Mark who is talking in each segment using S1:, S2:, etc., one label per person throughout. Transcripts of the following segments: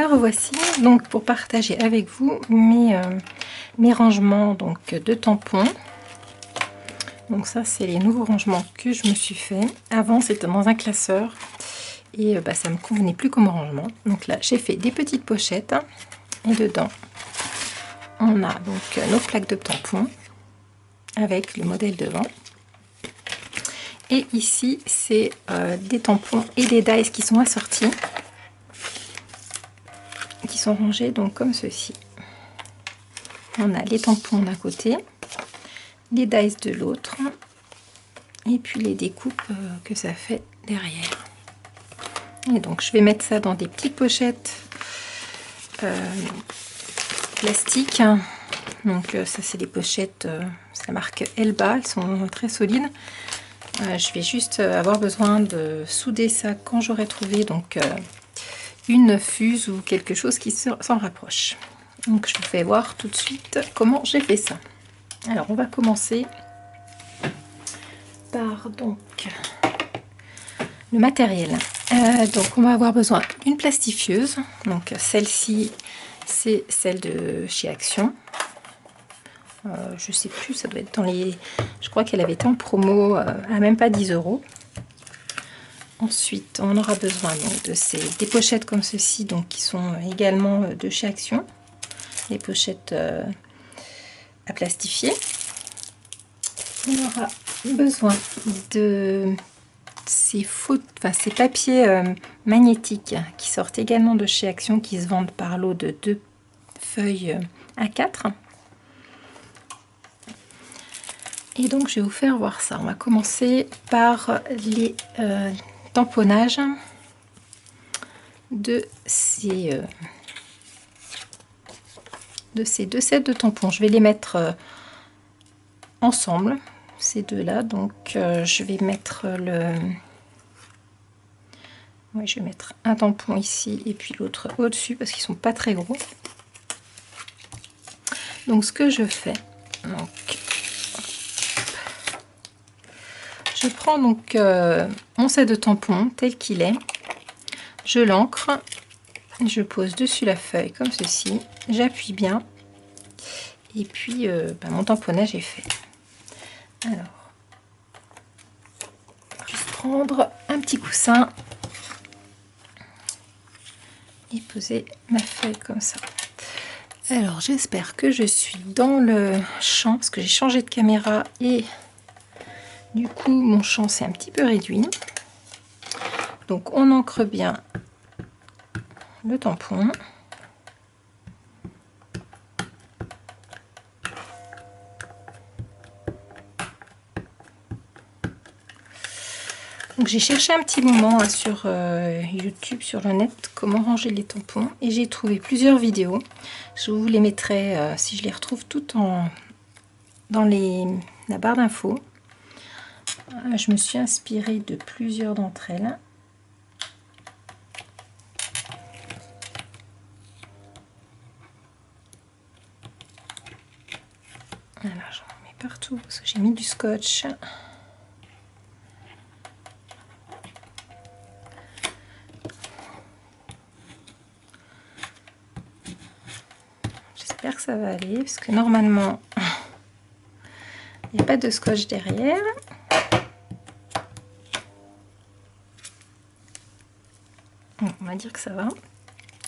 S1: Me revoici donc pour partager avec vous mes rangements donc de tampons. Donc ça c'est les nouveaux rangements que je me suis fait. Avant c'était dans un classeur et ça me convenait plus comme rangement. Donc là j'ai fait des petites pochettes et dedans on a donc nos plaques de tampons avec le modèle devant. Et ici c'est des tampons et des dies qui sont assortis, qui sont rangés donc comme ceci. On a les tampons d'un côté, les dies de l'autre, et puis les découpes que ça fait derrière. Et donc je vais mettre ça dans des petites pochettes plastiques. Donc ça c'est des pochettes, c'est la marque Elba, elles sont très solides. Je vais juste avoir besoin de souder ça quand j'aurai trouvé donc une fuse ou quelque chose qui s'en rapproche. Donc je vous fais voir tout de suite comment j'ai fait ça. Alors on va commencer par donc le matériel. Donc on va avoir besoin d'une plastifieuse. Donc celle-ci c'est celle de chez Action. Je sais plus, ça doit être dans les... Je crois qu'elle avait été en promo à même pas 10 €. Ensuite on aura besoin donc de des pochettes comme ceci, donc qui sont également de chez Action. Les pochettes à plastifier. On aura besoin de ces papiers magnétiques qui sortent également de chez Action, qui se vendent par lot de 2 feuilles A4. Et donc je vais vous faire voir ça. On va commencer par les tamponnages de ces deux sets de tampons. Je vais les mettre ensemble, ces deux-là. Donc je vais mettre je vais mettre un tampon ici et puis l'autre au-dessus parce qu'ils sont pas très gros. Donc ce que je fais, donc, je prends donc mon set de tampons tel qu'il est, je l'ancre, je pose dessus la feuille comme ceci, j'appuie bien et puis mon tamponnage est fait. Alors, juste prendre un petit coussin et poser ma feuille comme ça. Alors j'espère que je suis dans le champ parce que j'ai changé de caméra et du coup mon champ s'est un petit peu réduit. Donc on ancre bien le tampon. Donc j'ai cherché un petit moment sur YouTube, sur le net, comment ranger les tampons et j'ai trouvé plusieurs vidéos. Je vous les mettrai si je les retrouve toutes dans la barre d'infos. Je me suis inspirée de plusieurs d'entre elles. Voilà, j'en mets partout parce que j'ai mis du scotch. J'espère que ça va aller parce que normalement il n'y a pas de scotch derrière. Bon, on va dire que ça va.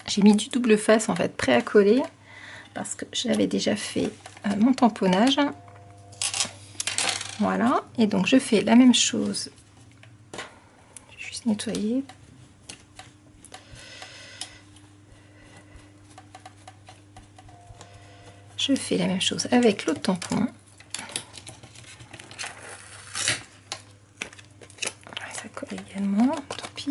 S1: J'ai mis du double face en fait prêt à coller parce que j'avais déjà fait mon tamponnage. Voilà, et donc je fais la même chose. Je vais juste nettoyer. Je fais la même chose avec l'autre tampon. Ça colle également, tant pis. Je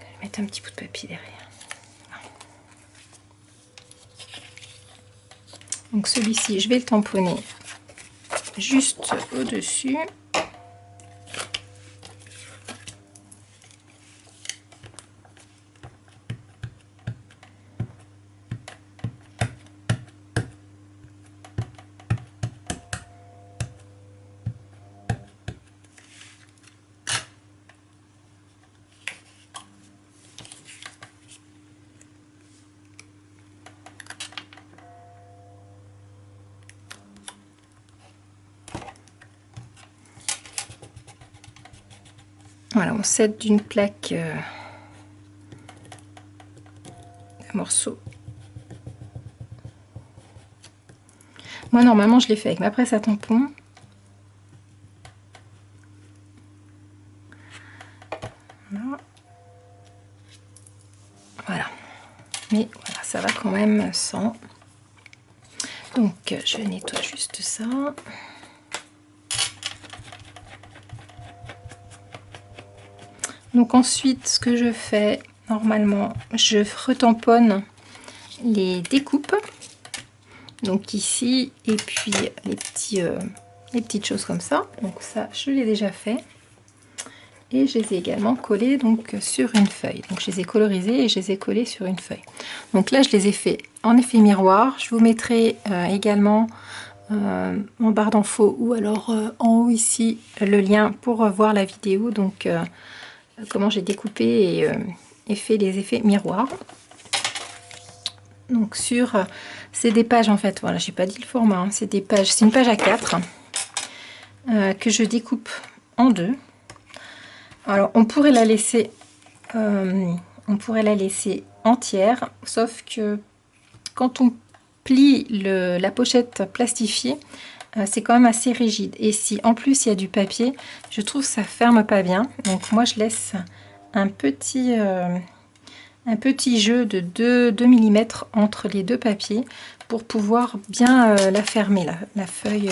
S1: vais mettre un petit bout de papier derrière. Donc celui-ci, je vais le tamponner juste au-dessus. Voilà, on s'aide d'une plaque un morceau. Moi normalement je l'ai fait avec ma presse à tampon. Voilà, mais voilà, ça va quand même sans. Donc je nettoie juste ça. Donc ensuite, ce que je fais normalement, je retamponne les découpes. Donc ici, et puis les petites choses comme ça. Donc ça, je l'ai déjà fait. Et je les ai également collés donc sur une feuille. Donc je les ai colorisés et je les ai collés sur une feuille. Donc là, je les ai fait en effet miroir. Je vous mettrai également en barre d'infos ou alors en haut ici le lien pour voir la vidéo. Donc comment j'ai découpé et fait les effets miroirs. Donc sur c'est des pages en fait, voilà, j'ai pas dit le format, hein, c'est des pages, c'est une page A4 que je découpe en deux. Alors on pourrait la laisser entière, sauf que quand on plie la pochette plastifiée, c'est quand même assez rigide, et si en plus il y a du papier, je trouve que ça ferme pas bien. Donc moi je laisse un petit jeu de 2 mm entre les deux papiers pour pouvoir bien la fermer, la feuille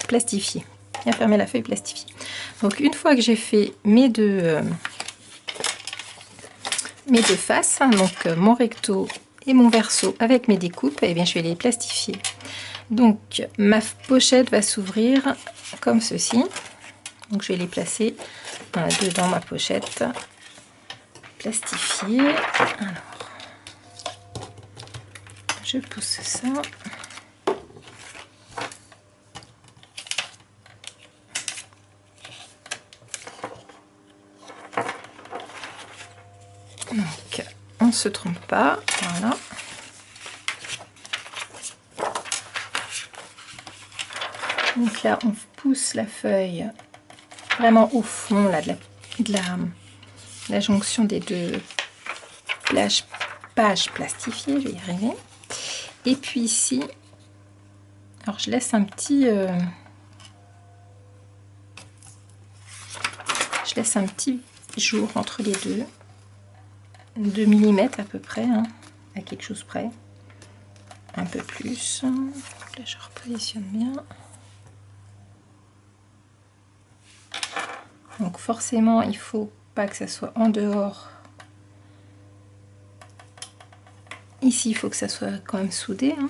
S1: plastifiée. Bien fermer la feuille plastifiée. Donc une fois que j'ai fait mes deux faces, donc mon recto et mon verso avec mes découpes, et bien je vais les plastifier. Donc ma pochette va s'ouvrir comme ceci. Donc je vais les placer dedans ma pochette plastifiée. Alors je pousse ça. Donc on ne se trompe pas, voilà. Donc là on pousse la feuille vraiment au fond là, de la jonction des deux pages plastifiées, je vais y arriver. Et puis ici, alors je laisse un petit jour entre les deux, 2 mm à peu près, hein, à quelque chose près, un peu plus. Là je repositionne bien. Donc forcément il faut pas que ça soit en dehors. Ici il faut que ça soit quand même soudé, hein.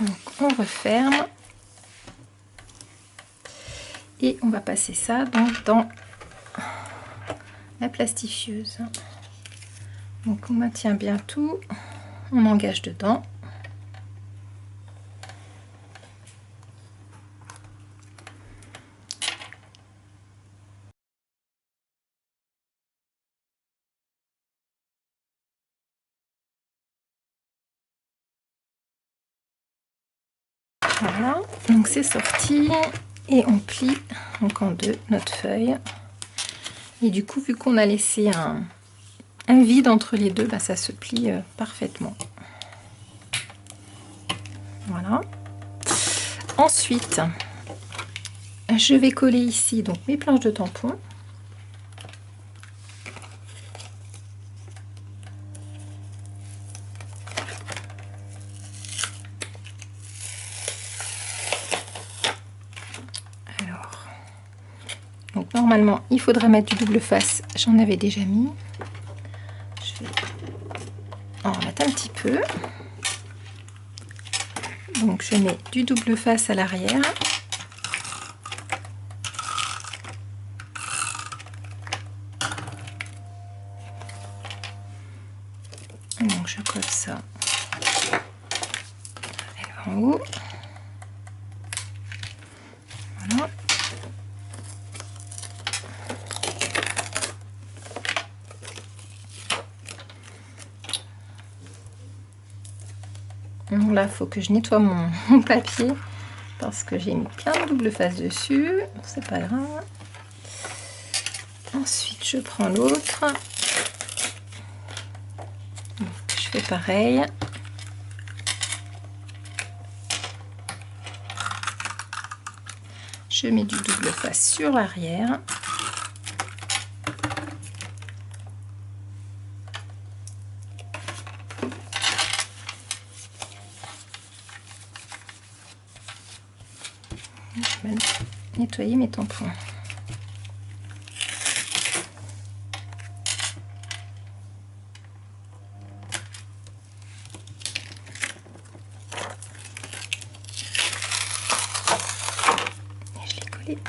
S1: Donc on referme et on va passer ça donc dans la plastifieuse. Donc on maintient bien tout, on engage dedans. Voilà, donc c'est sorti et on plie donc en deux notre feuille. Et du coup, vu qu'on a laissé un vide entre les deux, bah, ça se plie parfaitement. Voilà. Ensuite, je vais coller ici donc mes planches de tampons. Donc normalement, il faudrait mettre du double face. J'en avais déjà mis. Je vais en remettre un petit peu. Donc je mets du double face à l'arrière. Donc je colle ça en haut. Voilà. Donc là, il faut que je nettoie mon papier parce que j'ai mis plein de double face dessus, c'est pas grave. Ensuite je prends l'autre, je fais pareil. Je mets du double face sur l'arrière. Je vais nettoyer mes tampons.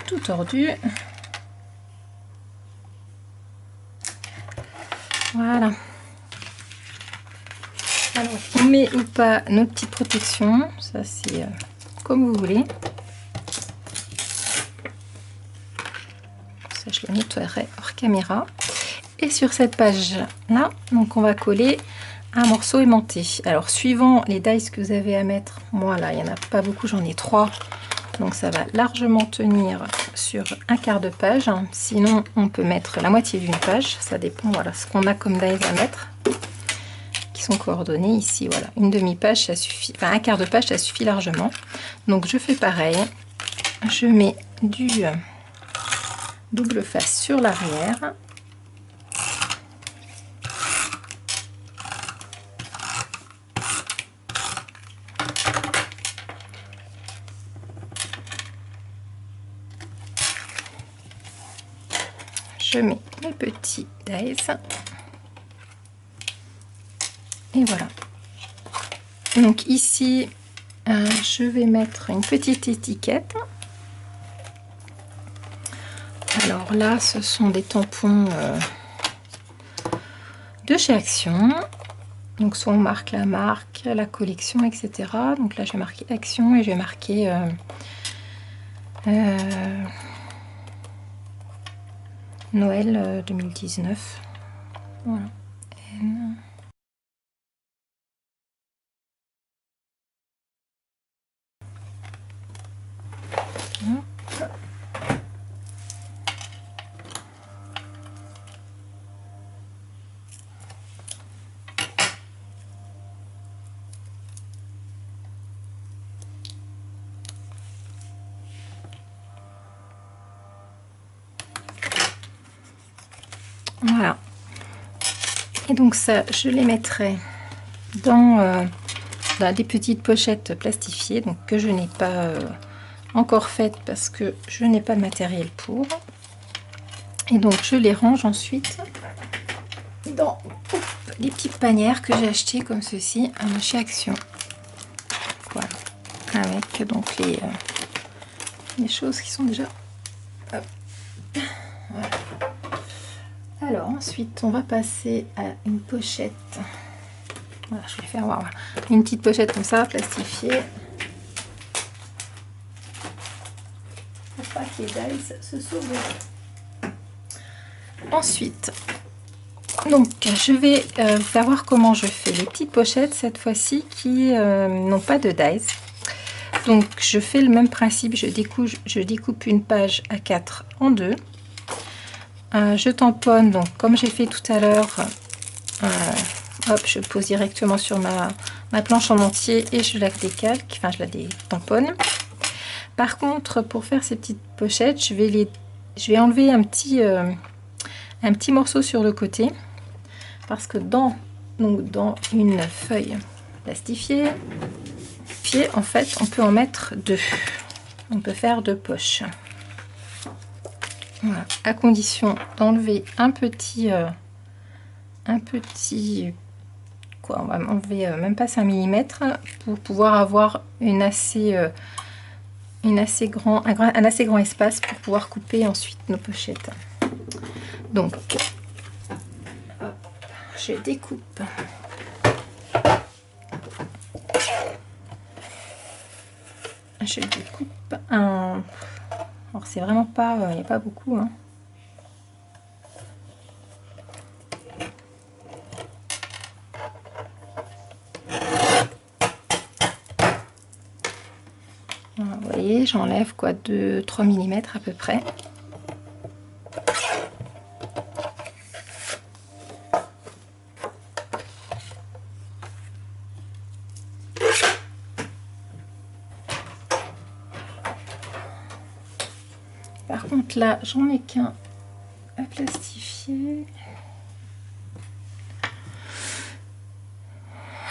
S1: Tout tordu. Voilà. Alors, on met ou pas notre petite protection. Ça, c'est comme vous voulez. Ça, je le nettoierai hors caméra. Et sur cette page-là, donc on va coller un morceau aimanté. Alors, suivant les dies que vous avez à mettre, moi, là, il n'y en a pas beaucoup, j'en ai 3. Donc ça va largement tenir sur un quart de page. Sinon, on peut mettre la moitié d'une page. Ça dépend, voilà, ce qu'on a comme dies à mettre. Qui sont coordonnés ici, voilà. Une demi-page, ça suffit. Enfin, un quart de page, ça suffit largement. Donc je fais pareil. Je mets du double face sur l'arrière. Je mets mes petits dies et voilà. Donc ici je vais mettre une petite étiquette. Alors là ce sont des tampons de chez Action, donc soit on marque la marque, la collection, etc. Donc là je vais marquer Action et je vais marquer Noël 2019. Voilà. Voilà. Et donc ça, je les mettrai dans des petites pochettes plastifiées, donc que je n'ai pas encore faites parce que je n'ai pas de matériel pour. Et donc je les range ensuite dans les petites panières que j'ai achetées comme ceci chez Action. Voilà, avec donc les choses qui sont déjà. Hop. Voilà. Alors ensuite on va passer à une pochette. Voilà, je vais faire voir voilà. Une petite pochette comme ça, plastifiée. Pour pas que les dies se sauvent. Ensuite, donc je vais faire voir comment je fais les petites pochettes cette fois-ci qui n'ont pas de dies. Donc je fais le même principe, je découpe une page A4 en deux. Je tamponne, donc comme j'ai fait tout à l'heure, hop, je pose directement sur ma planche en entier et je la décalque, enfin je la tamponne. Par contre, pour faire ces petites pochettes, je vais enlever un petit morceau sur le côté, parce que dans une feuille plastifiée, en fait, on peut en mettre deux. On peut faire deux poches. Voilà, à condition d'enlever un petit quoi, on va enlever même pas 5 mm pour pouvoir avoir un assez grand espace pour pouvoir couper ensuite nos pochettes. Donc hop, je découpe un. Alors c'est vraiment pas, il n'y a pas beaucoup, hein. Voilà, vous voyez, j'enlève quoi, 2-3 mm à peu près. Par contre là, j'en ai qu'un à plastifier.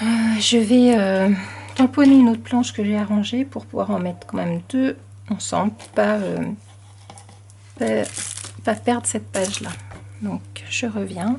S1: Je vais tamponner une autre planche que j'ai arrangée pour pouvoir en mettre quand même deux ensemble, pas perdre cette page là. Donc je reviens.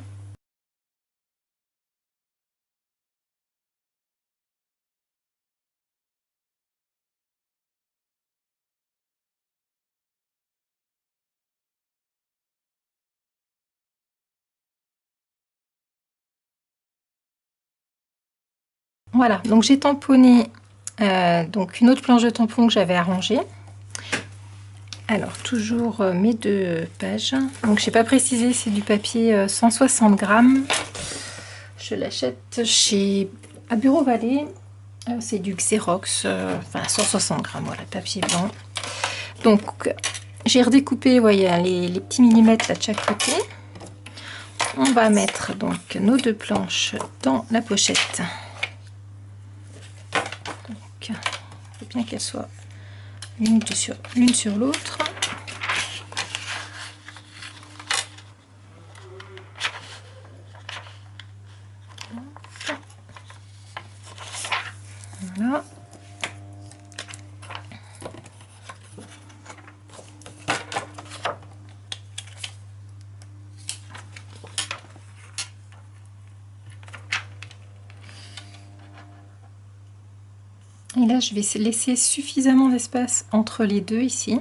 S1: Voilà, donc j'ai tamponné donc une autre planche de tampon que j'avais arrangée. Alors toujours mes deux pages. Donc j'ai pas précisé, c'est du papier 160 grammes. Je l'achète chez à Bureau Vallée. C'est du Xerox, enfin 160 grammes, voilà, papier blanc. Donc j'ai redécoupé, voyez, les petits millimètres là de chaque côté. On va mettre donc nos deux planches dans la pochette. Donc il faut bien qu'elles soient l'une sur l'autre. Voilà. Et là, je vais laisser suffisamment d'espace entre les deux ici.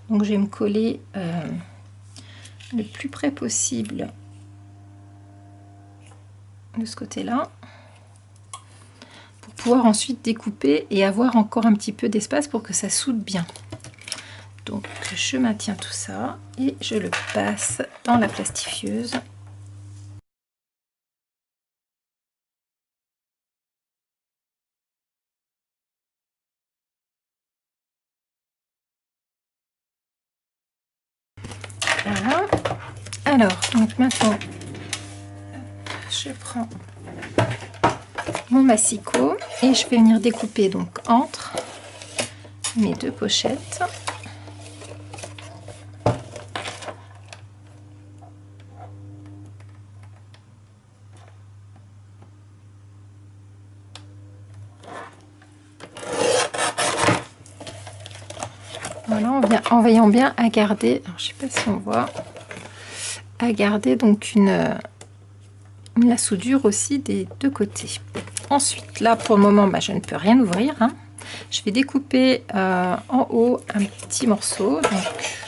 S1: Donc, je vais me coller le plus près possible de ce côté-là pour pouvoir ensuite découper et avoir encore un petit peu d'espace pour que ça soude bien. Donc, je maintiens tout ça et je le passe dans la plastifieuse. Voilà. Alors, donc maintenant, je prends mon massicot et je vais venir découper donc entre mes deux pochettes. Voilà, en veillant bien à garder, alors je sais pas si on voit, à garder donc la soudure aussi des deux côtés. Ensuite, là pour le moment, je ne peux rien ouvrir. Hein. Je vais découper en haut un petit morceau. Donc,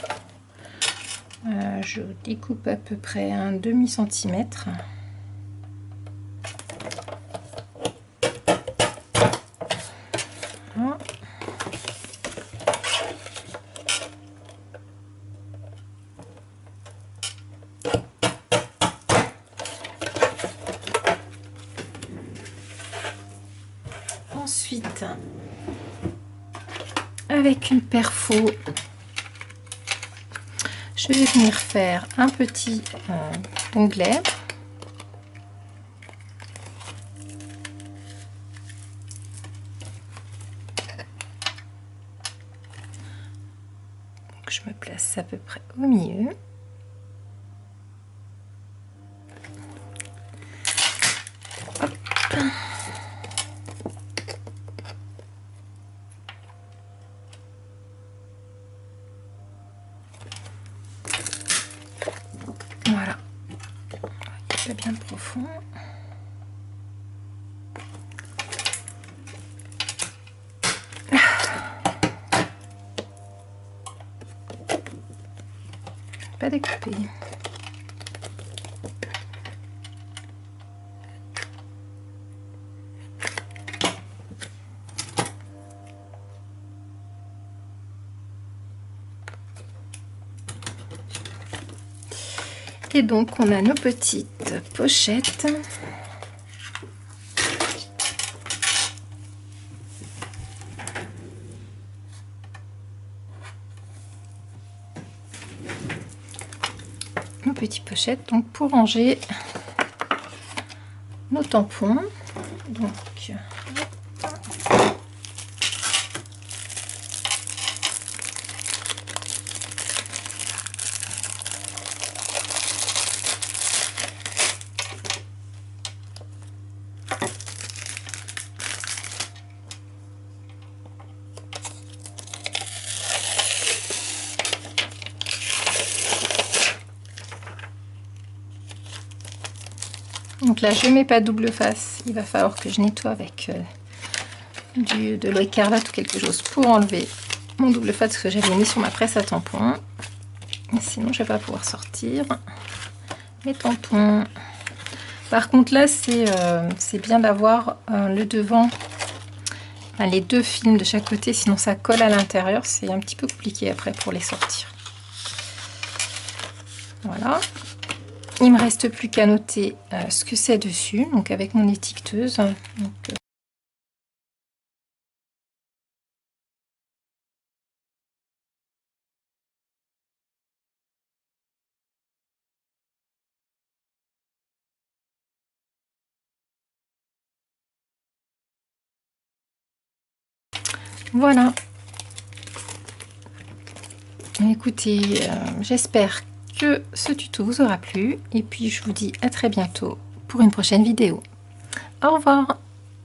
S1: je découpe à peu près un demi-centimètre. Voilà. Ensuite, avec une perfo, je vais venir faire un petit onglet. Donc, je me place à peu près au milieu. Hop. Voilà, c'est bien profond. Pas découpé. Et donc on a nos petites pochettes. petite pochette donc pour ranger nos tampons. Donc là, je mets pas double face, il va falloir que je nettoie avec de l'eau écarlate ou quelque chose pour enlever mon double face que j'avais mis sur ma presse à tampons. Et sinon, je vais pas pouvoir sortir mes tampons. Par contre, là, c'est bien d'avoir le devant, les deux films de chaque côté, sinon ça colle à l'intérieur. C'est un petit peu compliqué après pour les sortir. Voilà. Il me reste plus qu'à noter ce que c'est dessus, donc avec mon étiqueteuse. Donc, voilà. Écoutez, j'espère que ce tuto vous aura plu et puis je vous dis à très bientôt pour une prochaine vidéo. Au revoir.